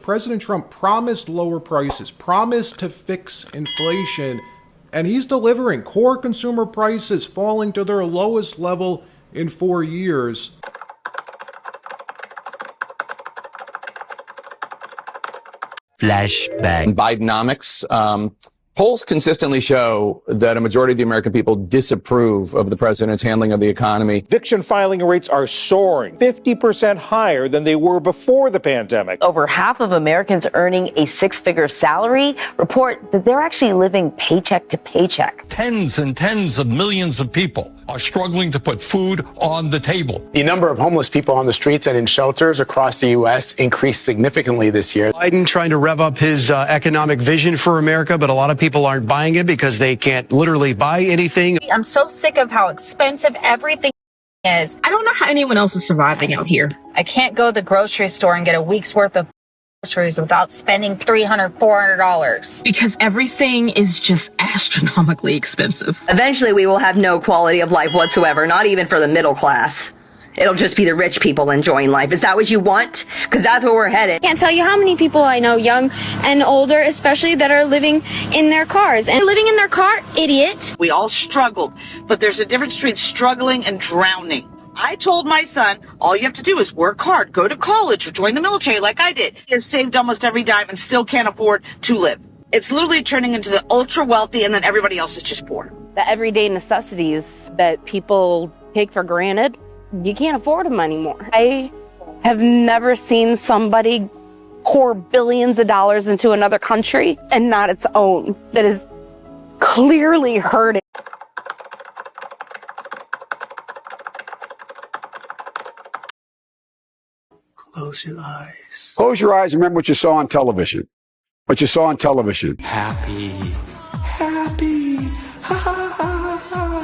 President Trump promised lower prices, promised to fix inflation, and he's delivering. Core consumer prices falling to their lowest level in 4 years. Flashback. Bidenomics. Polls consistently show that a majority of the American people disapprove of the president's handling of the economy. Eviction filing rates are soaring, 50% higher than they were before the pandemic. Over half of Americans earning a six-figure salary report that they're actually living paycheck to paycheck. Tens and tens of millions of people are struggling to put food on the table. The number of homeless people on the streets and in shelters across the U.S. increased significantly this year. Biden trying to rev up his economic vision for America, but a lot of people aren't buying it because they can't literally buy anything. I'm so sick of how expensive everything is. I don't know how anyone else is surviving out here. I can't go to the grocery store and get a week's worth of groceries without spending $300, $400. Because everything is just astronomically expensive. Eventually, we will have no quality of life whatsoever, not even for the middle class. It'll just be the rich people enjoying life. Is that what you want? Because that's where we're headed. Can't tell you how many people I know, young and older, especially, that are living in their cars. And living in their car, idiot. We all struggled, but there's a difference between struggling and drowning. I told my son, all you have to do is work hard, go to college, or join the military like I did. He has saved almost every dime and still can't afford to live. It's literally turning into the ultra wealthy, and then everybody else is just poor. The everyday necessities that people take for granted, you can't afford them anymore. I have never seen somebody pour billions of dollars into another country and not its own, that is clearly hurting. Close your eyes. Close your eyes and remember what you saw on television. What you saw on television. Happy.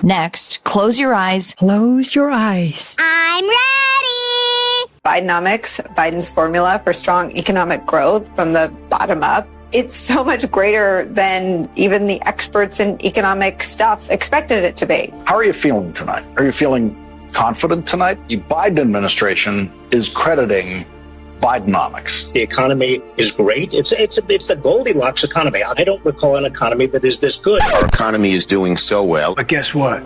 Next, close your eyes. Close your eyes. I'm ready. Bidenomics, Biden's formula for strong economic growth from the bottom up. It's so much greater than even the experts in economic stuff expected it to be. How are you feeling tonight? Are you feeling confident tonight? The Biden administration is crediting Bidenomics. The economy is great. It's the Goldilocks economy. I don't recall an economy that is this good. Our economy is doing so well. But guess what?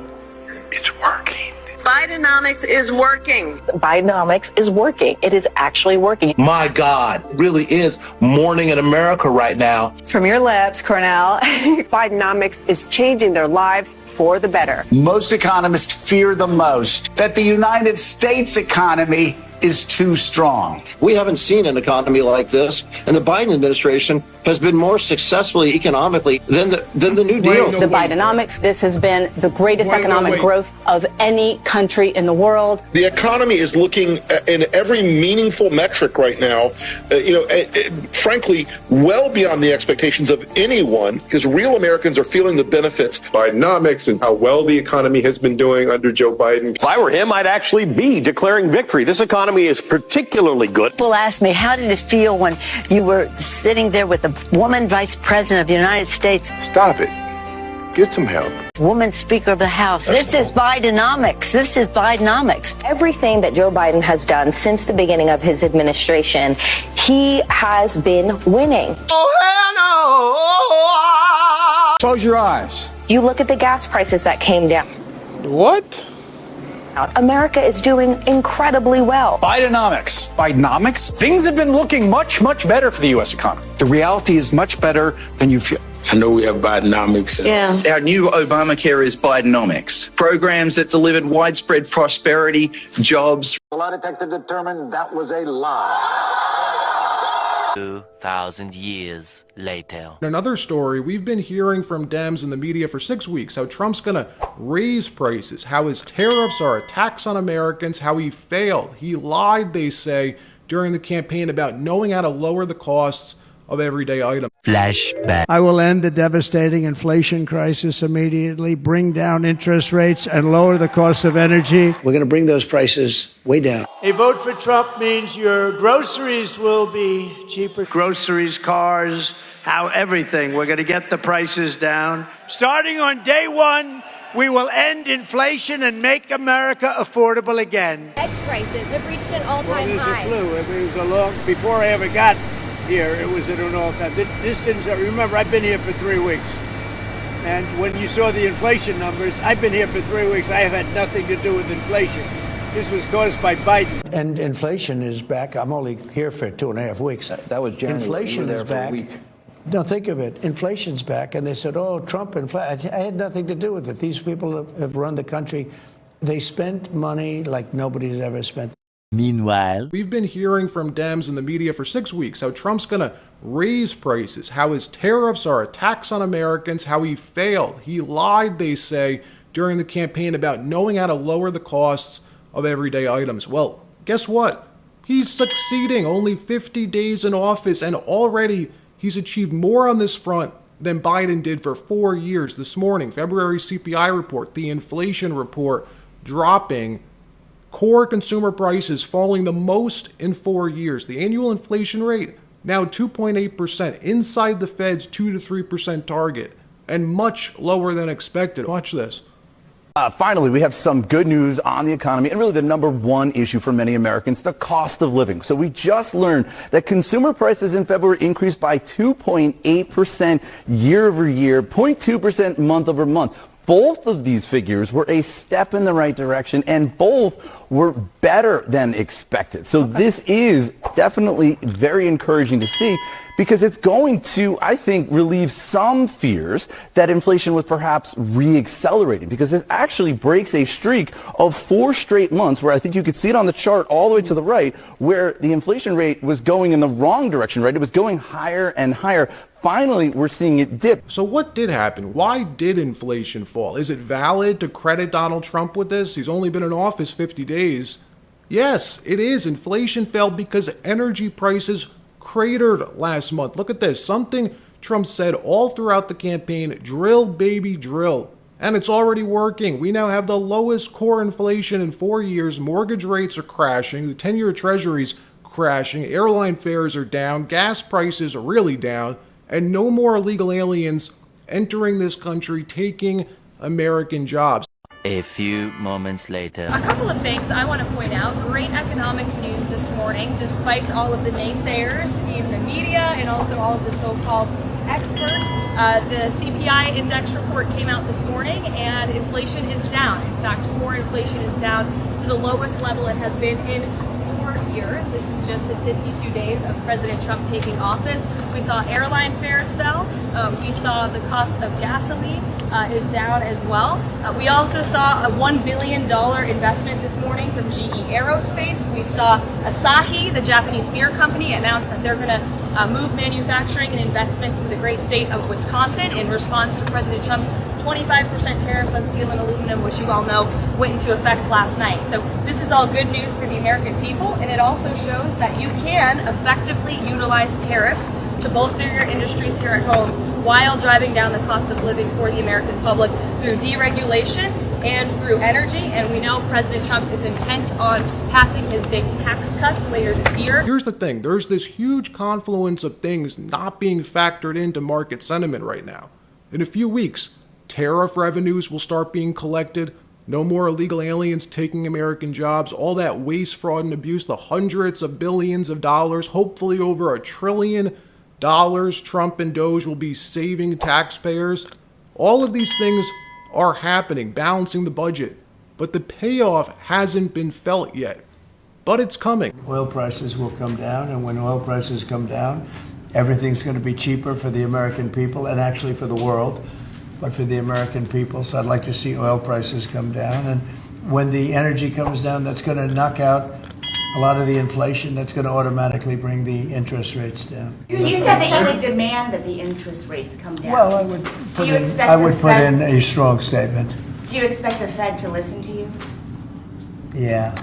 It's working. Bidenomics is working. Bidenomics is working. It is actually working. My God, really is morning in America right now. From your lips, Cornell. Bidenomics is changing their lives for the better. Most economists fear the most that the United States economy is too strong. We haven't seen an economy like this, and the Biden administration has been more successfully economically than the New Deal. The Bidenomics, this has been the greatest economic growth of any country in the world. The economy is looking in every meaningful metric right now, frankly, well beyond the expectations of anyone, because real Americans are feeling the benefits. Bidenomics and how well the economy has been doing under Joe Biden. If I were him, I'd actually be declaring victory. This economy is particularly good. People ask me, how did it feel when you were sitting there with the woman vice president of the United States? Stop it. Get some help. Woman Speaker of the House. This is Bidenomics. This is Bidenomics. Everything that Joe Biden has done since the beginning of his administration, he has been winning. Oh, hell no! Close your eyes. You look at the gas prices that came down. What? America is doing incredibly well. Bidenomics. Bidenomics? Things have been looking much, much better for the U.S. economy. The reality is much better than you feel. I know we have Bidenomics. Yeah. Our new Obamacare is Bidenomics. Programs that delivered widespread prosperity, jobs. The lie detector determined that was a lie. 2,000 years later. In another story, we've been hearing from Dems in the media for 6 weeks how Trump's gonna raise prices, how his tariffs are a tax on Americans, how he failed. He lied, they say, during the campaign about knowing how to lower the costs of everyday items. Flashback. I will end the devastating inflation crisis immediately, bring down interest rates, and lower the cost of energy. We're going to bring those prices way down. A vote for Trump means your groceries will be cheaper. Groceries, cars, everything. We're going to get the prices down. Starting on day one, we will end inflation and make America affordable again. Egg prices have reached an all-time high. It was before I ever got here. It was at an all-time. This didn't, remember, I've been here for 3 weeks. And when you saw the inflation numbers, I've been here for 3 weeks. I have had nothing to do with inflation. This was caused by Biden. And inflation is back. I'm only here for 2.5 weeks. That was January. Inflation is back. For a week. No, think of it. Inflation's back. And they said, oh, Trump, I had nothing to do with it. These people have run the country. They spent money like nobody's ever spent. Meanwhile, we've been hearing from Dems in the media for 6 weeks how Trump's going to raise prices, how his tariffs are a tax on Americans, how he failed. He lied, they say, during the campaign about knowing how to lower the costs of everyday items. Well, guess what? He's succeeding. Only 50 days in office, and already he's achieved more on this front than Biden did for 4 years. This morning, February CPI report, the inflation report dropping, core consumer prices falling the most in 4 years. The annual inflation rate now 2.8%, inside the Fed's 2 to 3% target, and much lower than expected. Watch this. Finally, we have some good news on the economy and really the number one issue for many Americans, the cost of living. So we just learned that consumer prices in February increased by 2.8% year over year, 0.2% month over month. Both of these figures were a step in the right direction, and both were better than expected. So this is definitely very encouraging to see, because it's going to, I think, relieve some fears that inflation was perhaps re-accelerating, because this actually breaks a streak of 4 straight months where I think you could see it on the chart all the way to the right, where the inflation rate was going in the wrong direction, right? It was going higher and higher. Finally, we're seeing it dip. So what did happen? Why did inflation fall? Is it valid to credit Donald Trump with this? He's only been in office 50 days. Yes, it is. Inflation fell because energy prices cratered last month. Look at this. Something Trump said all throughout the campaign: drill, baby, drill. And it's already working. We now have the lowest core inflation in 4 years. Mortgage rates are crashing. The 10-year treasury's crashing. Airline fares are down. Gas prices are really down. And no more illegal aliens entering this country, taking American jobs. A few moments later. A couple of things I want to point out. Great economic news this morning, despite all of the naysayers in the media and also all of the so-called experts. The CPI index report came out this morning, and inflation is down. In fact, core inflation is down to the lowest level it has been in 4 years. This is just in 52 days of President Trump taking office. We saw airline fares fell. We saw the cost of gasoline is down as well. We also saw a $1 billion investment this morning from GE Aerospace. We saw Asahi, the Japanese beer company, announce that they're going to move manufacturing and investments to the great state of Wisconsin in response to President Trump's 25% tariffs on steel and aluminum, which you all know went into effect last night. So this is all good news for the American people, and it also shows that you can effectively utilize tariffs to bolster your industries here at home while driving down the cost of living for the American public through deregulation and through energy. And we know President Trump is intent on passing his big tax cuts later this year. Here's the thing. There's this huge confluence of things not being factored into market sentiment right now. In a few weeks, tariff revenues will start being collected. No more illegal aliens taking American jobs. All that waste, fraud, and abuse, the hundreds of billions of dollars, hopefully over $1 trillion Trump and Doge will be saving taxpayers. All of these things are happening, balancing the budget. But the payoff hasn't been felt yet. But it's coming. Oil prices will come down, and when oil prices come down, everything's going to be cheaper for the American people and actually for the world. But for the American people. So I'd like to see oil prices come down. And when the energy comes down, that's going to knock out a lot of the inflation. That's going to automatically bring the interest rates down. You said that you would demand that the interest rates come down. Well, I would put in a strong statement. Do you expect the Fed to listen to you? Yeah.